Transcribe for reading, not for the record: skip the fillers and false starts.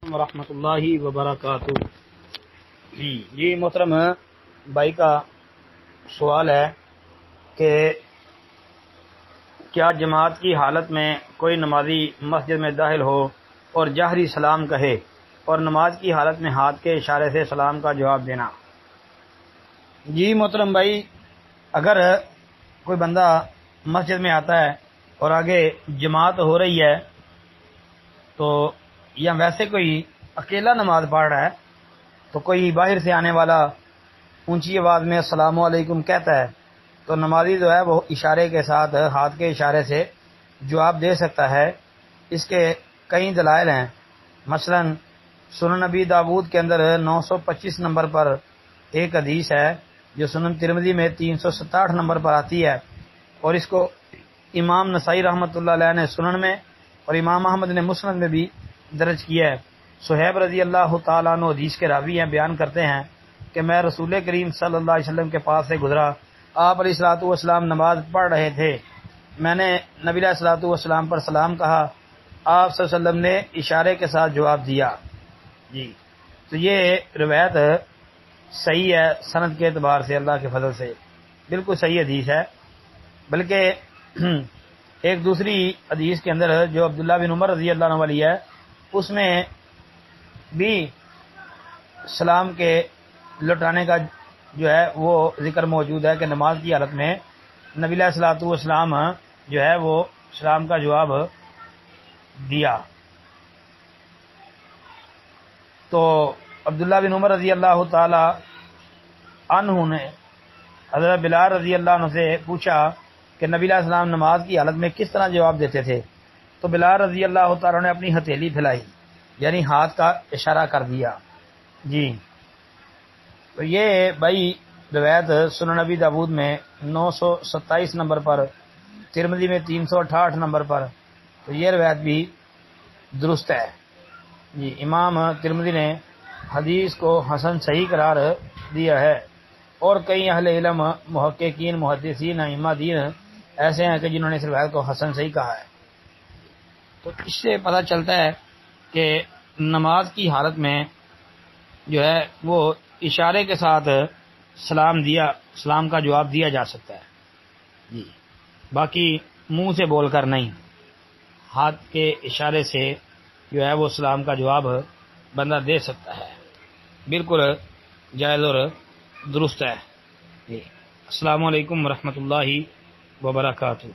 علیکم ورحمۃ اللہ وبرکاتہ۔ جی محترم بھائی کا سوال ہے کہ کیا جماعت کی حالت میں کوئی نمازی مسجد میں داخل ہو اور جہری سلام کہے اور نماز کی حالت میں ہاتھ کے اشارے سے سلام کا جواب دینا؟ جی محترم بھائی، اگر کوئی بندہ مسجد میں آتا ہے اور آگے جماعت ہو رہی ہے تو یا ویسے کوئی اکیلا نماز پڑھ رہا ہے تو کوئی باہر سے آنے والا اونچی آواز میں السلام علیکم کہتا ہے تو نمازی جو ہے وہ اشارے کے ساتھ ہاتھ کے اشارے سے جواب دے سکتا ہے۔ اس کے کئی دلائل ہیں، مثلا سنن نبی داود کے اندر 925 نمبر پر ایک حدیث ہے جو سنن ترمذی میں 367 نمبر پر آتی ہے، اور اس کو امام نسائی رحمۃ اللہ علیہ نے سنن میں اور امام احمد نے مسند میں بھی درج کیا ہے۔ صہیب رضی اللہ تعالیٰ عنہ حدیث کے راوی ہیں، بیان کرتے ہیں کہ میں رسول کریم صلی اللہ علیہ وسلم کے پاس سے گزرا، آپ علیہ الصلوۃ والسلام نماز پڑھ رہے تھے، میں نے نبی علیہ الصلوۃ والسلام پر سلام کہا، آپ صلی اللہ علیہ وسلم نے اشارے کے ساتھ جواب دیا۔ جی تو یہ روایت صحیح ہے، سند کے اعتبار سے اللہ کے فضل سے بالکل صحیح حدیث ہے۔ بلکہ ایک دوسری حدیث کے اندر جو عبداللہ بن عمر رضی اللہ عنہ والی ہے، اس میں بھی سلام کے لوٹانے کا جو ہے وہ ذکر موجود ہے کہ نماز کی حالت میں نبی علیہ الصلوۃ والسلام جو ہے وہ سلام کا جواب دیا۔ تو عبداللہ بن عمر رضی اللہ تعالی عنہ نے حضرت بلال رضی اللہ عنہ سے پوچھا کہ نبی علیہ السلام نماز کی حالت میں کس طرح جواب دیتے تھے، تو بلال رضی اللہ تعالیٰ نے اپنی ہتھیلی پھیلائی، یعنی ہاتھ کا اشارہ کر دیا۔ جی تو یہ بھائی روایت سنن نبی داود میں 927 نمبر پر، ترمذی میں 368 نمبر پر، تو یہ روایت بھی درست ہے۔ جی امام ترمذی نے حدیث کو حسن صحیح قرار دیا ہے، اور کئی اہل علم محققین محدثین ائمہ دین ایسے ہیں کہ جنہوں نے اس روایت کو حسن صحیح کہا ہے۔ تو اس سے پتہ چلتا ہے کہ نماز کی حالت میں جو ہے وہ اشارے کے ساتھ سلام کا جواب دیا جا سکتا ہے۔ جی باقی منہ سے بول کر نہیں، ہاتھ کے اشارے سے جو ہے وہ سلام کا جواب بندہ دے سکتا ہے، بالکل جائز اور درست ہے۔ جی السلام علیکم ورحمۃ اللہ وبرکاتہ۔